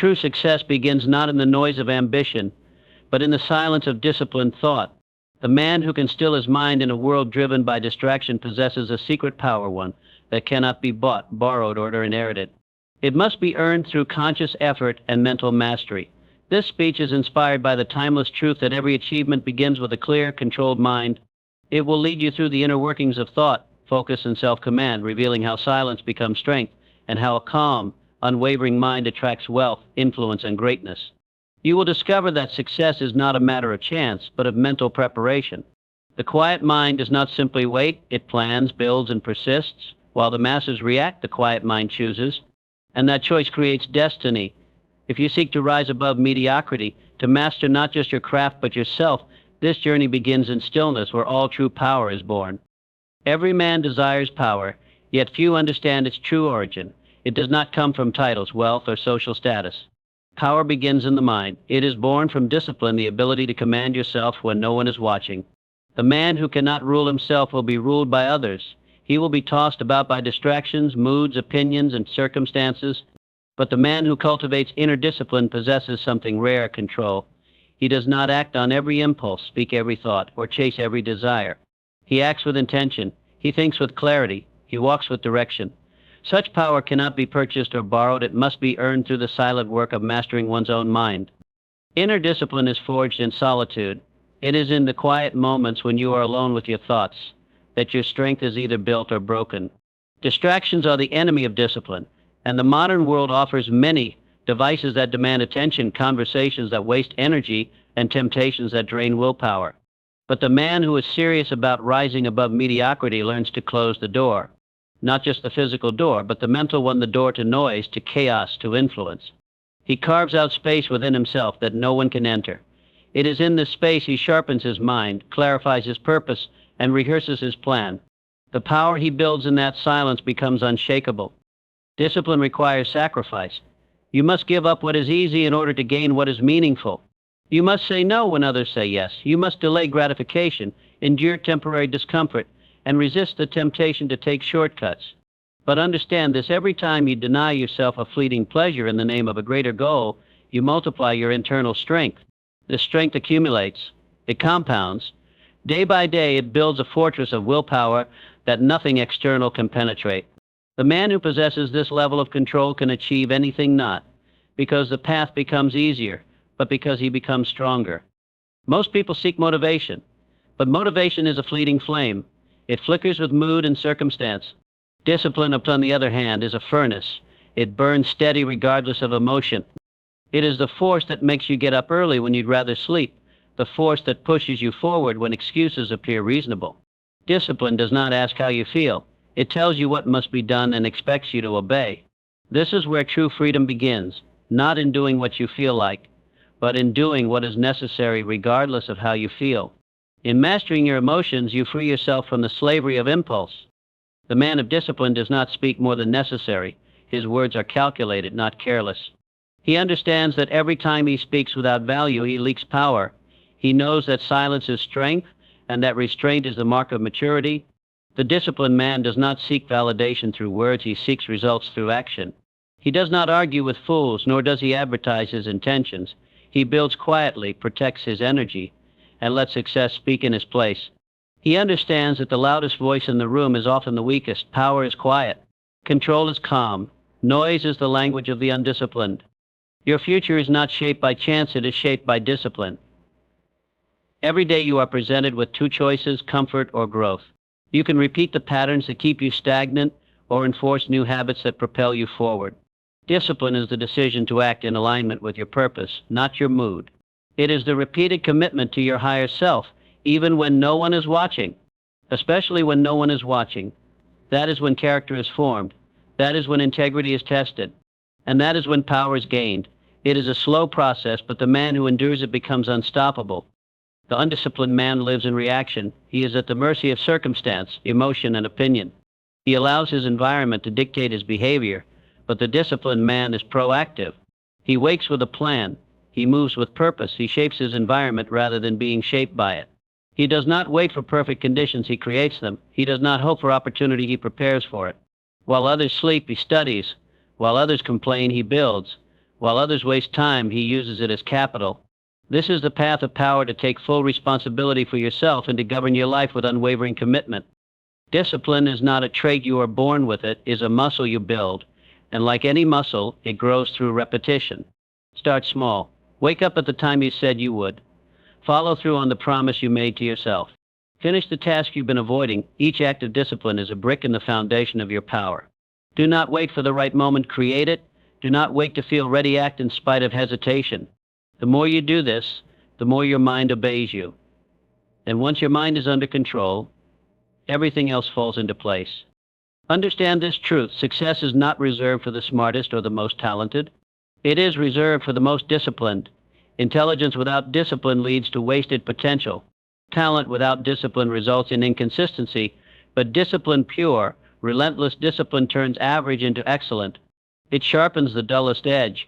True success begins not in the noise of ambition, but in the silence of disciplined thought. The man who can still his mind in a world driven by distraction possesses a secret power, one that cannot be bought, borrowed, or inherited. It must be earned through conscious effort and mental mastery. This speech is inspired by the timeless truth that every achievement begins with a clear, controlled mind. It will lead you through the inner workings of thought, focus, and self-command, revealing how silence becomes strength and how a calm, unwavering mind attracts wealth, influence, and greatness. You will discover that success is not a matter of chance, but of mental preparation. The quiet mind does not simply wait, it plans, builds, and persists. While the masses react, the quiet mind chooses, and that choice creates destiny. If you seek to rise above mediocrity, to master not just your craft but yourself, this journey begins in stillness, where all true power is born. Every man desires power, yet few understand its true origin. It does not come from titles, wealth, or social status. Power begins in the mind. It is born from discipline, the ability to command yourself when no one is watching. The man who cannot rule himself will be ruled by others. He will be tossed about by distractions, moods, opinions, and circumstances. But the man who cultivates inner discipline possesses something rare: control. He does not act on every impulse, speak every thought, or chase every desire. He acts with intention. He thinks with clarity. He walks with direction. Such power cannot be purchased or borrowed. It must be earned through the silent work of mastering one's own mind. Inner discipline is forged in solitude. It is in the quiet moments when you are alone with your thoughts that your strength is either built or broken. Distractions are the enemy of discipline, and the modern world offers many devices that demand attention, conversations that waste energy, and temptations that drain willpower. But the man who is serious about rising above mediocrity learns to close the door. Not just the physical door, but the mental one, the door to noise, to chaos, to influence. He carves out space within himself that no one can enter. It is in this space he sharpens his mind, clarifies his purpose, and rehearses his plan. The power he builds in that silence becomes unshakable. Discipline requires sacrifice. You must give up what is easy in order to gain what is meaningful. You must say no when others say yes. You must delay gratification, endure temporary discomfort, and resist the temptation to take shortcuts. But understand this: every time you deny yourself a fleeting pleasure in the name of a greater goal, you multiply your internal strength. This strength accumulates. It compounds. Day by day, it builds a fortress of willpower that nothing external can penetrate. The man who possesses this level of control can achieve anything, not because the path becomes easier, but because he becomes stronger. Most people seek motivation, but motivation is a fleeting flame. It flickers with mood and circumstance. Discipline, upon the other hand, is a furnace. It burns steady regardless of emotion. It is the force that makes you get up early when you'd rather sleep, the force that pushes you forward when excuses appear reasonable. Discipline does not ask how you feel. It tells you what must be done and expects you to obey. This is where true freedom begins, not in doing what you feel like, but in doing what is necessary regardless of how you feel. In mastering your emotions, you free yourself from the slavery of impulse. The man of discipline does not speak more than necessary. His words are calculated, not careless. He understands that every time he speaks without value, he leaks power. He knows that silence is strength, and that restraint is the mark of maturity. The disciplined man does not seek validation through words. He seeks results through action. He does not argue with fools, nor does he advertise his intentions. He builds quietly, protects his energy, and lets success speak in his place. He understands that the loudest voice in the room is often the weakest. Power is quiet. Control is calm. Noise is the language of the undisciplined. Your future is not shaped by chance, it is shaped by discipline. Every day you are presented with two choices: comfort or growth. You can repeat the patterns that keep you stagnant or enforce new habits that propel you forward. Discipline is the decision to act in alignment with your purpose, not your mood. It is the repeated commitment to your higher self, even when no one is watching. Especially when no one is watching. That is when character is formed. That is when integrity is tested. And that is when power is gained. It is a slow process, but the man who endures it becomes unstoppable. The undisciplined man lives in reaction. He is at the mercy of circumstance, emotion, and opinion. He allows his environment to dictate his behavior, but the disciplined man is proactive. He wakes with a plan. He moves with purpose. He shapes his environment rather than being shaped by it. He does not wait for perfect conditions, he creates them. He does not hope for opportunity, he prepares for it. While others sleep, he studies. While others complain, he builds. While others waste time, he uses it as capital. This is the path of power to take full responsibility for yourself and to govern your life with unwavering commitment. Discipline is not a trait you are born with, it is a muscle you build. And like any muscle, it grows through repetition. Start small. Wake up at the time you said you would. Follow through on the promise you made to yourself. Finish the task you've been avoiding. Each act of discipline is a brick in the foundation of your power. Do not wait for the right moment, create it. Do not wait to feel ready, act in spite of hesitation. The more you do this, the more your mind obeys you. And once your mind is under control, everything else falls into place. Understand this truth: success is not reserved for the smartest or the most talented. It is reserved for the most disciplined. Intelligence without discipline leads to wasted potential. Talent without discipline results in inconsistency, but discipline pure, relentless discipline turns average into excellent. It sharpens the dullest edge.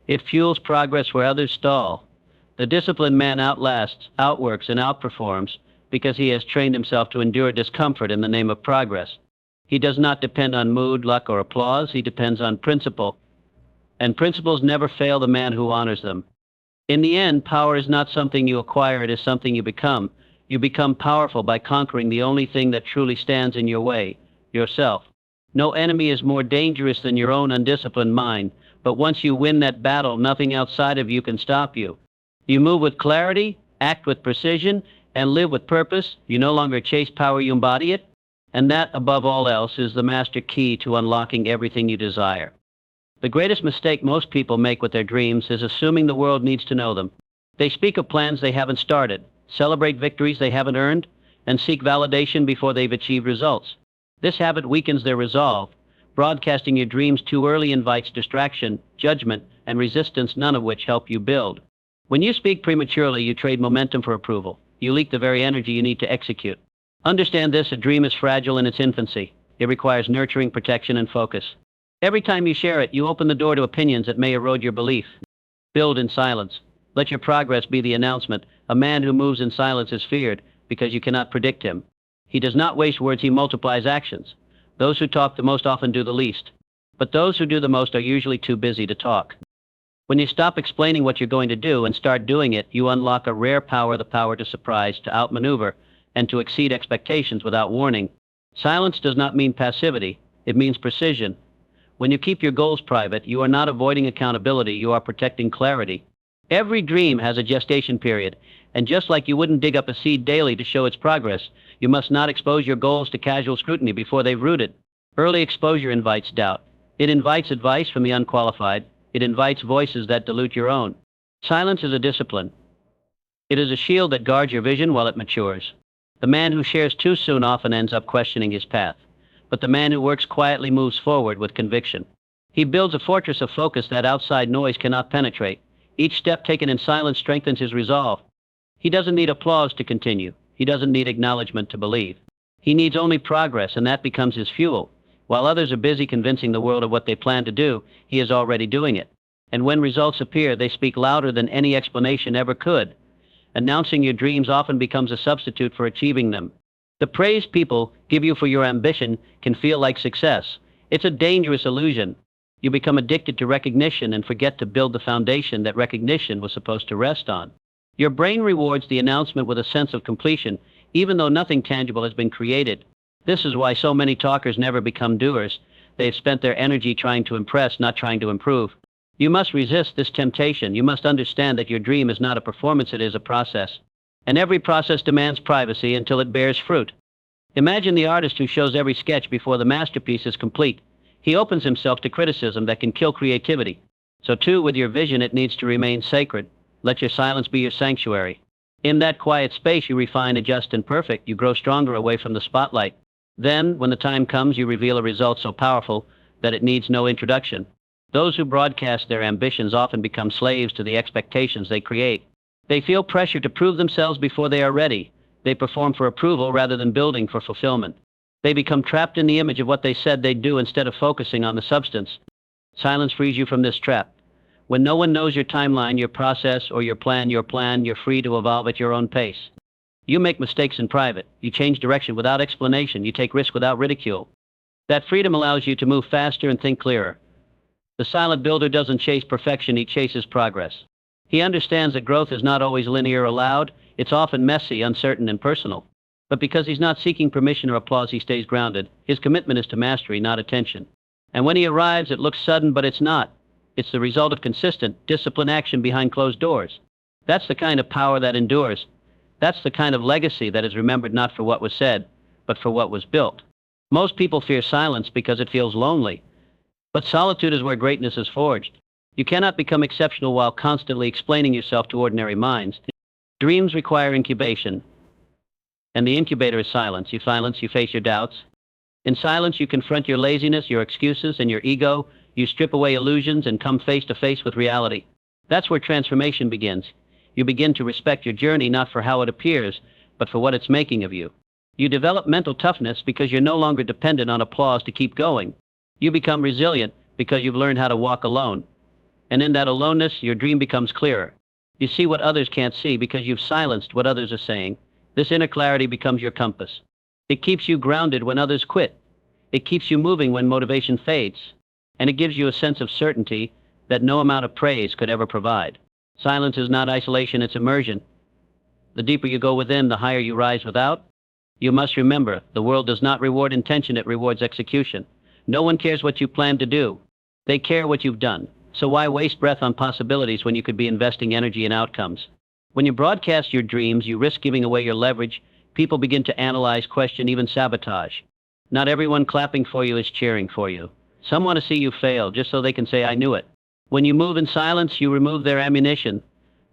It fuels progress where others stall. The disciplined man outlasts, outworks, and outperforms because he has trained himself to endure discomfort in the name of progress. He does not depend on mood, luck, or applause. He depends on principle. And principles never fail the man who honors them. In the end, power is not something you acquire, it is something you become. You become powerful by conquering the only thing that truly stands in your way, yourself. No enemy is more dangerous than your own undisciplined mind, but once you win that battle, nothing outside of you can stop you. You move with clarity, act with precision, and live with purpose. You no longer chase power, you embody it. And that, above all else, is the master key to unlocking everything you desire. The greatest mistake most people make with their dreams is assuming the world needs to know them. They speak of plans they haven't started, celebrate victories they haven't earned, and seek validation before they've achieved results. This habit weakens their resolve. Broadcasting your dreams too early invites distraction, judgment, and resistance, none of which help you build. When you speak prematurely, you trade momentum for approval. You leak the very energy you need to execute. Understand this: a dream is fragile in its infancy. It requires nurturing, protection, and focus. Every time you share it, you open the door to opinions that may erode your belief. Build in silence. Let your progress be the announcement. A man who moves in silence is feared because you cannot predict him. He does not waste words, he multiplies actions. Those who talk the most often do the least. But those who do the most are usually too busy to talk. When you stop explaining what you're going to do and start doing it, you unlock a rare power: the power to surprise, to outmaneuver, and to exceed expectations without warning. Silence does not mean passivity, it means precision. When you keep your goals private, you are not avoiding accountability, you are protecting clarity. Every dream has a gestation period, and just like you wouldn't dig up a seed daily to show its progress, you must not expose your goals to casual scrutiny before they've rooted. Early exposure invites doubt. It invites advice from the unqualified. It invites voices that dilute your own. Silence is a discipline. It is a shield that guards your vision while it matures. The man who shares too soon often ends up questioning his path. But the man who works quietly moves forward with conviction. He builds a fortress of focus that outside noise cannot penetrate. Each step taken in silence strengthens his resolve. He doesn't need applause to continue. He doesn't need acknowledgement to believe. He needs only progress, and that becomes his fuel. While others are busy convincing the world of what they plan to do, he is already doing it. And when results appear, they speak louder than any explanation ever could. Announcing your dreams often becomes a substitute for achieving them. The praise people give you for your ambition can feel like success. It's a dangerous illusion. You become addicted to recognition and forget to build the foundation that recognition was supposed to rest on. Your brain rewards the announcement with a sense of completion, even though nothing tangible has been created. This is why so many talkers never become doers. They've spent their energy trying to impress, not trying to improve. You must resist this temptation. You must understand that your dream is not a performance, it is a process. And every process demands privacy until it bears fruit. Imagine the artist who shows every sketch before the masterpiece is complete. He opens himself to criticism that can kill creativity. So too, with your vision, it needs to remain sacred. Let your silence be your sanctuary. In that quiet space, you refine, adjust, and perfect. You grow stronger away from the spotlight. Then, when the time comes, you reveal a result so powerful that it needs no introduction. Those who broadcast their ambitions often become slaves to the expectations they create. They feel pressure to prove themselves before they are ready. They perform for approval rather than building for fulfillment. They become trapped in the image of what they said they'd do instead of focusing on the substance. Silence frees you from this trap. When no one knows your timeline, your process, or your plan, you're free to evolve at your own pace. You make mistakes in private. You change direction without explanation. You take risks without ridicule. That freedom allows you to move faster and think clearer. The silent builder doesn't chase perfection, he chases progress. He understands that growth is not always linear or loud, it's often messy, uncertain, and personal. But because he's not seeking permission or applause, he stays grounded. His commitment is to mastery, not attention. And when he arrives, it looks sudden, but it's not. It's the result of consistent, disciplined action behind closed doors. That's the kind of power that endures. That's the kind of legacy that is remembered not for what was said, but for what was built. Most people fear silence because it feels lonely. But solitude is where greatness is forged. You cannot become exceptional while constantly explaining yourself to ordinary minds. Dreams require incubation. And the incubator is silence. You face your doubts. In silence, you confront your laziness, your excuses, and your ego. You strip away illusions and come face to face with reality. That's where transformation begins. You begin to respect your journey not for how it appears, but for what it's making of you. You develop mental toughness because you're no longer dependent on applause to keep going. You become resilient because you've learned how to walk alone. And in that aloneness, your dream becomes clearer. You see what others can't see because you've silenced what others are saying. This inner clarity becomes your compass. It keeps you grounded when others quit. It keeps you moving when motivation fades. And it gives you a sense of certainty that no amount of praise could ever provide. Silence is not isolation, it's immersion. The deeper you go within, the higher you rise without. You must remember, the world does not reward intention, it rewards execution. No one cares what you plan to do. They care what you've done. So why waste breath on possibilities when you could be investing energy in outcomes? When you broadcast your dreams, you risk giving away your leverage. People begin to analyze, question, even sabotage. Not everyone clapping for you is cheering for you. Some want to see you fail just so they can say, I knew it. When you move in silence, you remove their ammunition.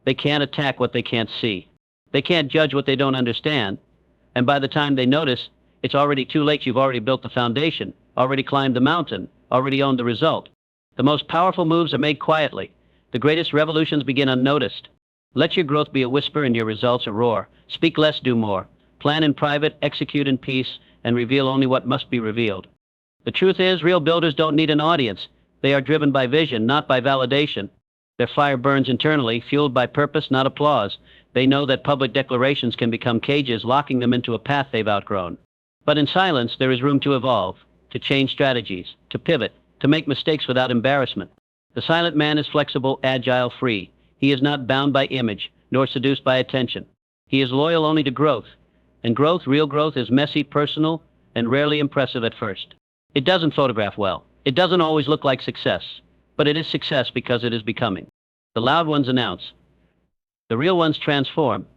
They can't attack what they can't see. They can't judge what they don't understand. And by the time they notice, it's already too late. You've already built the foundation, already climbed the mountain, already owned the result. The most powerful moves are made quietly. The greatest revolutions begin unnoticed. Let your growth be a whisper and your results a roar. Speak less, do more. Plan in private, execute in peace, and reveal only what must be revealed. The truth is, real builders don't need an audience. They are driven by vision, not by validation. Their fire burns internally, fueled by purpose, not applause. They know that public declarations can become cages, locking them into a path they've outgrown. But in silence, there is room to evolve, to change strategies, to pivot, to make mistakes without embarrassment. The silent man is flexible, agile, free. He is not bound by image, nor seduced by attention. He is loyal only to growth. And growth, real growth, is messy, personal, and rarely impressive at first. It doesn't photograph well. It doesn't always look like success. But it is success because it is becoming. The loud ones announce. The real ones transform.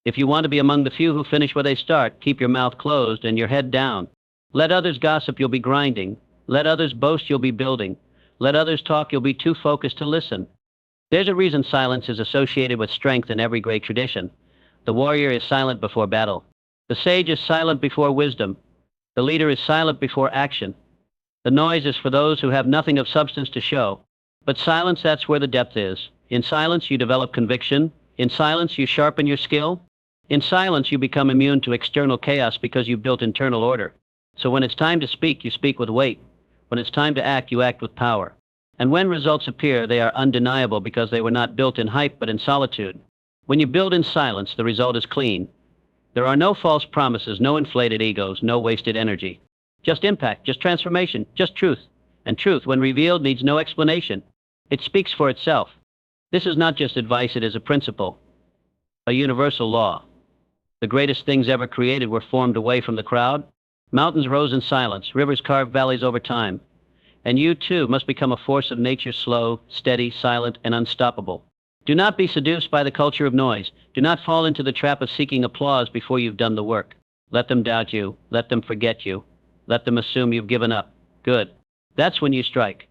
If you want to be among the few who finish where they start, keep your mouth closed and your head down. Let others gossip, you'll be grinding. Let others boast, you'll be building. Let others talk, you'll be too focused to listen. There's a reason silence is associated with strength in every great tradition. The warrior is silent before battle. The sage is silent before wisdom. The leader is silent before action. The noise is for those who have nothing of substance to show. But silence, that's where the depth is. In silence, you develop conviction. In silence, you sharpen your skill. In silence, you become immune to external chaos because you've built internal order. So when it's time to speak, you speak with weight. When it's time to act, you act with power. And when results appear, they are undeniable because they were not built in hype but in solitude. When you build in silence, the result is clean. There are no false promises, no inflated egos, no wasted energy. Just impact, just transformation, just truth. And truth, when revealed, needs no explanation. It speaks for itself. This is not just advice, it is a principle, a universal law. The greatest things ever created were formed away from the crowd. Mountains rose in silence, rivers carved valleys over time. And you, too, must become a force of nature, slow, steady, silent, and unstoppable. Do not be seduced by the culture of noise. Do not fall into the trap of seeking applause before you've done the work. Let them doubt you. Let them forget you. Let them assume you've given up. Good. That's when you strike.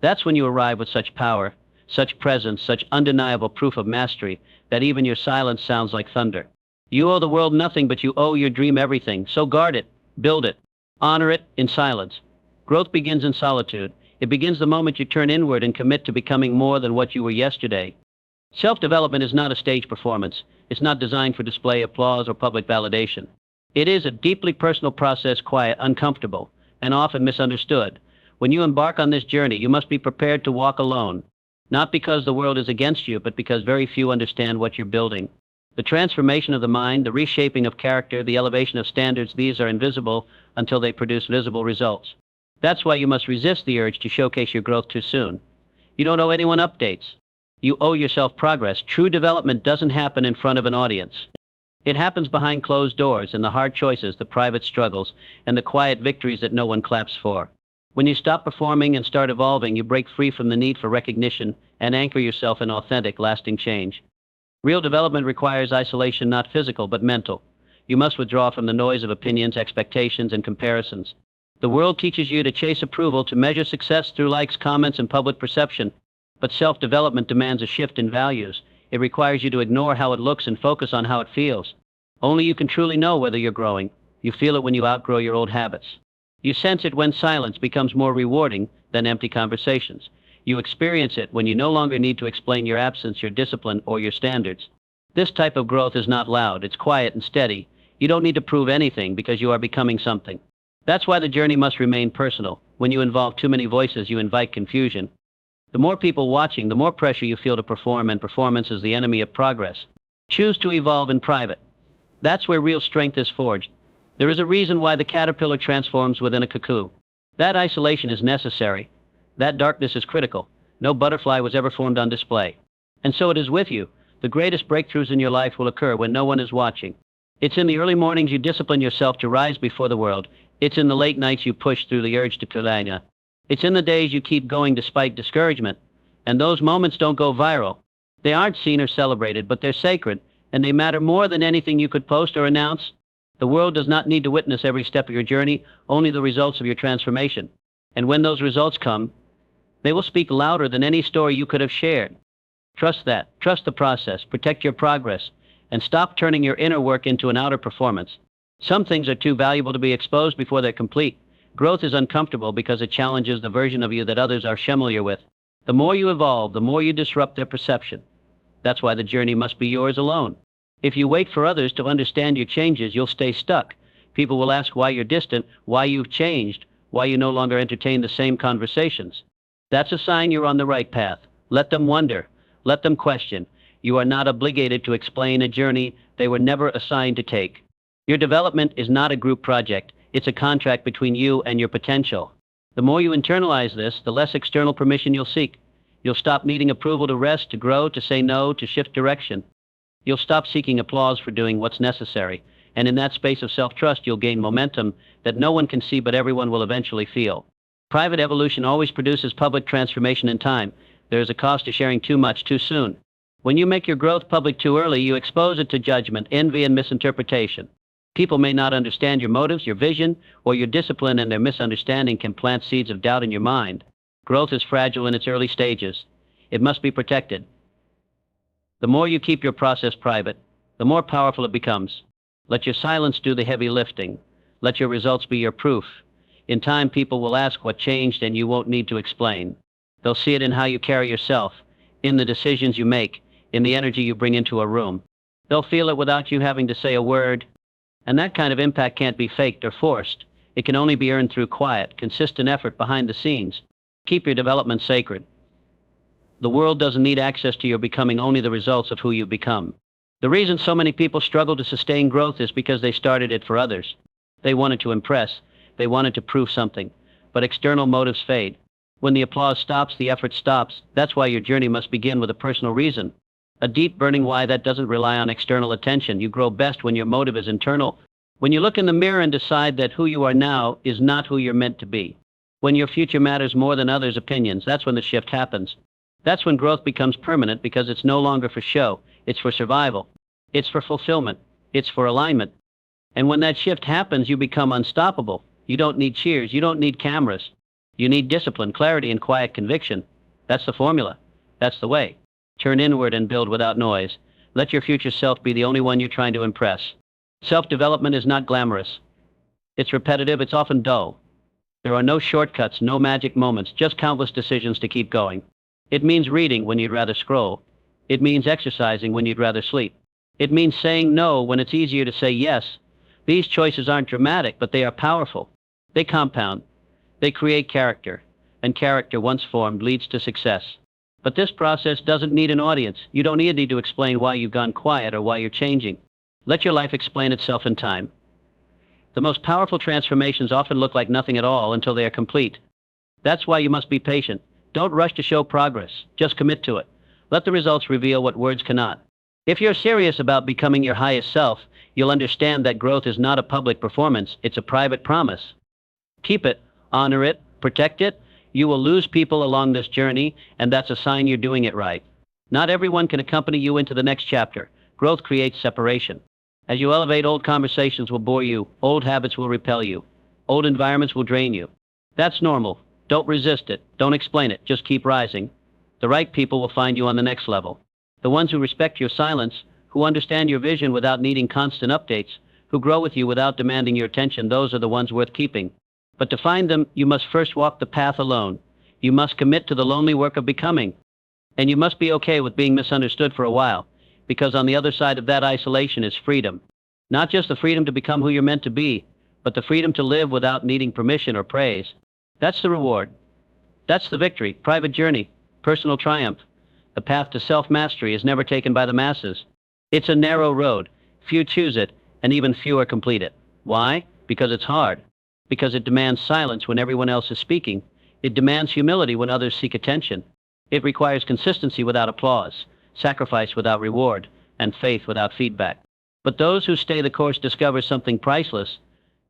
That's when you arrive with such power, such presence, such undeniable proof of mastery, that even your silence sounds like thunder. You owe the world nothing, but you owe your dream everything. So guard it. Build it. Honor it in silence. Growth begins in solitude. It begins the moment you turn inward and commit to becoming more than what you were yesterday. Self-development is not a stage performance. It's not designed for display, applause, or public validation. It is a deeply personal process, quiet, uncomfortable, and often misunderstood. When you embark on this journey, you must be prepared to walk alone. Not because the world is against you, but because very few understand what you're building. The transformation of the mind, the reshaping of character, the elevation of standards, these are invisible until they produce visible results. That's why you must resist the urge to showcase your growth too soon. You don't owe anyone updates. You owe yourself progress. True development doesn't happen in front of an audience. It happens behind closed doors in the hard choices, the private struggles, and the quiet victories that no one claps for. When you stop performing and start evolving, you break free from the need for recognition and anchor yourself in authentic, lasting change. Real development requires isolation, not physical, but mental. You must withdraw from the noise of opinions, expectations, and comparisons. The world teaches you to chase approval, to measure success through likes, comments, and public perception. But self-development demands a shift in values. It requires you to ignore how it looks and focus on how it feels. Only you can truly know whether you're growing. You feel it when you outgrow your old habits. You sense it when silence becomes more rewarding than empty conversations. You experience it when you no longer need to explain your absence, your discipline, or your standards. This type of growth is not loud. It's quiet and steady. You don't need to prove anything because you are becoming something. That's why the journey must remain personal. When you involve too many voices, you invite confusion. The more people watching, the more pressure you feel to perform, and performance is the enemy of progress. Choose to evolve in private. That's where real strength is forged. There is a reason why the caterpillar transforms within a cocoon. That isolation is necessary. That darkness is critical. No butterfly was ever formed on display. And so it is with you. The greatest breakthroughs in your life will occur when no one is watching. It's in the early mornings you discipline yourself to rise before the world. It's in the late nights you push through the urge to kulanya. It's in the days you keep going despite discouragement. And those moments don't go viral. They aren't seen or celebrated, but they're sacred, and they matter more than anything you could post or announce. The world does not need to witness every step of your journey, only the results of your transformation. And when those results come, they will speak louder than any story you could have shared. Trust that. Trust the process. Protect your progress. And stop turning your inner work into an outer performance. Some things are too valuable to be exposed before they're complete. Growth is uncomfortable because it challenges the version of you that others are familiar with. The more you evolve, the more you disrupt their perception. That's why the journey must be yours alone. If you wait for others to understand your changes, you'll stay stuck. People will ask why you're distant, why you've changed, why you no longer entertain the same conversations. That's a sign you're on the right path. Let them wonder. Let them question. You are not obligated to explain a journey they were never assigned to take. Your development is not a group project. It's a contract between you and your potential. The more you internalize this, the less external permission you'll seek. You'll stop needing approval to rest, to grow, to say no, to shift direction. You'll stop seeking applause for doing what's necessary. And in that space of self-trust, you'll gain momentum that no one can see but everyone will eventually feel. Private evolution always produces public transformation in time. There is a cost to sharing too much too soon. When you make your growth public too early, you expose it to judgment, envy, and misinterpretation. People may not understand your motives, your vision, or your discipline, and their misunderstanding can plant seeds of doubt in your mind. Growth is fragile in its early stages. It must be protected. The more you keep your process private, the more powerful it becomes. Let your silence do the heavy lifting. Let your results be your proof. In time, people will ask what changed, and you won't need to explain. They'll see it in how you carry yourself, in the decisions you make, in the energy you bring into a room. They'll feel it without you having to say a word. And that kind of impact can't be faked or forced. It can only be earned through quiet, consistent effort behind the scenes. Keep your development sacred. The world doesn't need access to your becoming, only the results of who you become. The reason so many people struggle to sustain growth is because they started it for others. They wanted to impress. They wanted to prove something. But external motives fade. When the applause stops, the effort stops. That's why your journey must begin with a personal reason. A deep burning why that doesn't rely on external attention. You grow best when your motive is internal. When you look in the mirror and decide that who you are now is not who you're meant to be. When your future matters more than others' opinions, that's when the shift happens. That's when growth becomes permanent, because it's no longer for show. It's for survival. It's for fulfillment. It's for alignment. And when that shift happens, you become unstoppable. You don't need cheers. You don't need cameras. You need discipline, clarity, and quiet conviction. That's the formula. That's the way. Turn inward and build without noise. Let your future self be the only one you're trying to impress. Self-development is not glamorous. It's repetitive. It's often dull. There are no shortcuts, no magic moments, just countless decisions to keep going. It means reading when you'd rather scroll. It means exercising when you'd rather sleep. It means saying no when it's easier to say yes. These choices aren't dramatic, but they are powerful. They compound. They create character. And character, once formed, leads to success. But this process doesn't need an audience. You don't need to explain why you've gone quiet or why you're changing. Let your life explain itself in time. The most powerful transformations often look like nothing at all until they are complete. That's why you must be patient. Don't rush to show progress. Just commit to it. Let the results reveal what words cannot. If you're serious about becoming your highest self, you'll understand that growth is not a public performance, it's a private promise. Keep it, honor it, protect it. You will lose people along this journey, and that's a sign you're doing it right. Not everyone can accompany you into the next chapter. Growth creates separation. As you elevate, old conversations will bore you, old habits will repel you, old environments will drain you. That's normal. Don't resist it. Don't explain it. Just keep rising. The right people will find you on the next level. The ones who respect your silence, who understand your vision without needing constant updates, who grow with you without demanding your attention, those are the ones worth keeping. But to find them, you must first walk the path alone. You must commit to the lonely work of becoming. And you must be okay with being misunderstood for a while, because on the other side of that isolation is freedom. Not just the freedom to become who you're meant to be, but the freedom to live without needing permission or praise. That's the reward. That's the victory, private journey, personal triumph. The path to self-mastery is never taken by the masses. It's a narrow road. Few choose it, and even fewer complete it. Why? Because it's hard. Because it demands silence when everyone else is speaking. It demands humility when others seek attention. It requires consistency without applause, sacrifice without reward, and faith without feedback. But those who stay the course discover something priceless.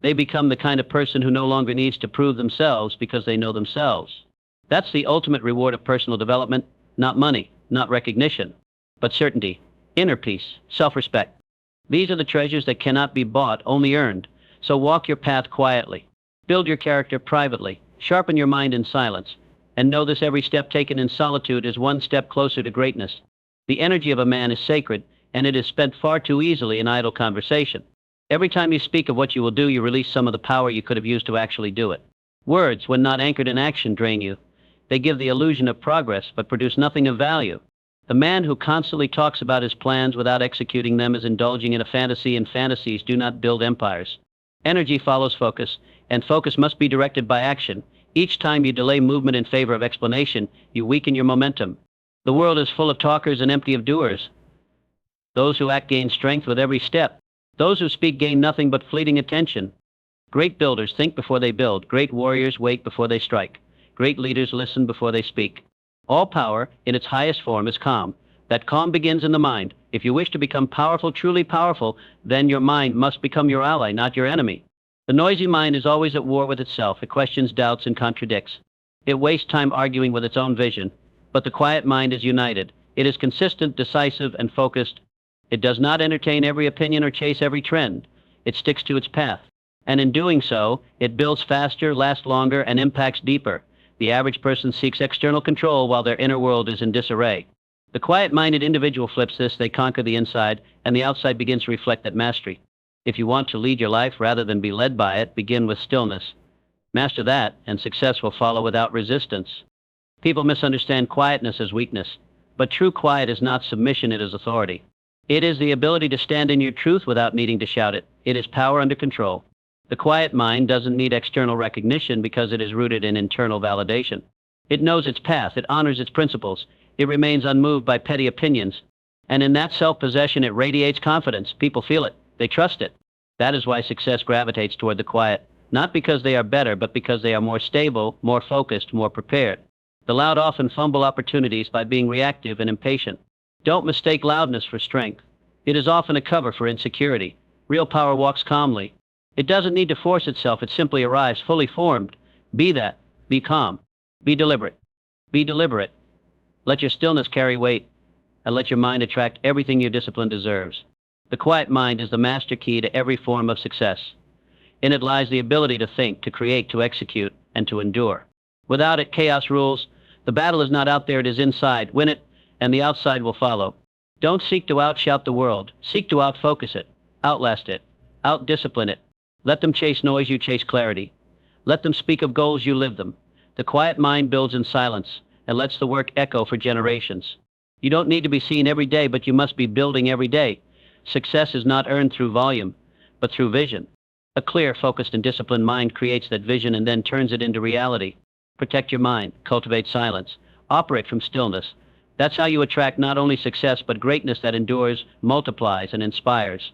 They become the kind of person who no longer needs to prove themselves because they know themselves. That's the ultimate reward of personal development, not money, not recognition, but certainty, inner peace, self-respect. These are the treasures that cannot be bought, only earned. So walk your path quietly. Build your character privately. Sharpen your mind in silence. And know this: every step taken in solitude is one step closer to greatness. The energy of a man is sacred, and it is spent far too easily in idle conversation. Every time you speak of what you will do, you release some of the power you could have used to actually do it. Words, when not anchored in action, drain you. They give the illusion of progress, but produce nothing of value. The man who constantly talks about his plans without executing them is indulging in a fantasy, and fantasies do not build empires. Energy follows focus, and focus must be directed by action. Each time you delay movement in favor of explanation, you weaken your momentum. The world is full of talkers and empty of doers. Those who act gain strength with every step. Those who speak gain nothing but fleeting attention. Great builders think before they build. Great warriors wait before they strike. Great leaders listen before they speak. All power, in its highest form, is calm. That calm begins in the mind. If you wish to become powerful, truly powerful, then your mind must become your ally, not your enemy. The noisy mind is always at war with itself. It questions, doubts, and contradicts. It wastes time arguing with its own vision. But the quiet mind is united. It is consistent, decisive, and focused. It does not entertain every opinion or chase every trend. It sticks to its path. And in doing so, it builds faster, lasts longer, and impacts deeper. The average person seeks external control while their inner world is in disarray. The quiet-minded individual flips this. They conquer the inside, and the outside begins to reflect that mastery. If you want to lead your life rather than be led by it, begin with stillness. Master that, and success will follow without resistance. People misunderstand quietness as weakness, but true quiet is not submission, it is authority. It is the ability to stand in your truth without needing to shout it. It is power under control. The quiet mind doesn't need external recognition because it is rooted in internal validation. It knows its path, it honors its principles, it remains unmoved by petty opinions. And in that self-possession, it radiates confidence. People feel it, they trust it. That is why success gravitates toward the quiet, not because they are better, but because they are more stable, more focused, more prepared. The loud often fumble opportunities by being reactive and impatient. Don't mistake loudness for strength. It is often a cover for insecurity. Real power walks calmly. It doesn't need to force itself, it simply arrives fully formed. Be that. Be calm. Be deliberate. Be deliberate. Let your stillness carry weight, and let your mind attract everything your discipline deserves. The quiet mind is the master key to every form of success. In it lies the ability to think, to create, to execute, and to endure. Without it, chaos rules. The battle is not out there, it is inside. Win it, and the outside will follow. Don't seek to outshout the world. Seek to outfocus it, outlast it, outdiscipline it. Let them chase noise, you chase clarity. Let them speak of goals, you live them. The quiet mind builds in silence and lets the work echo for generations. You don't need to be seen every day, but you must be building every day. Success is not earned through volume, but through vision. A clear, focused, and disciplined mind creates that vision and then turns it into reality. Protect your mind, cultivate silence, operate from stillness. That's how you attract not only success, but greatness that endures, multiplies, and inspires.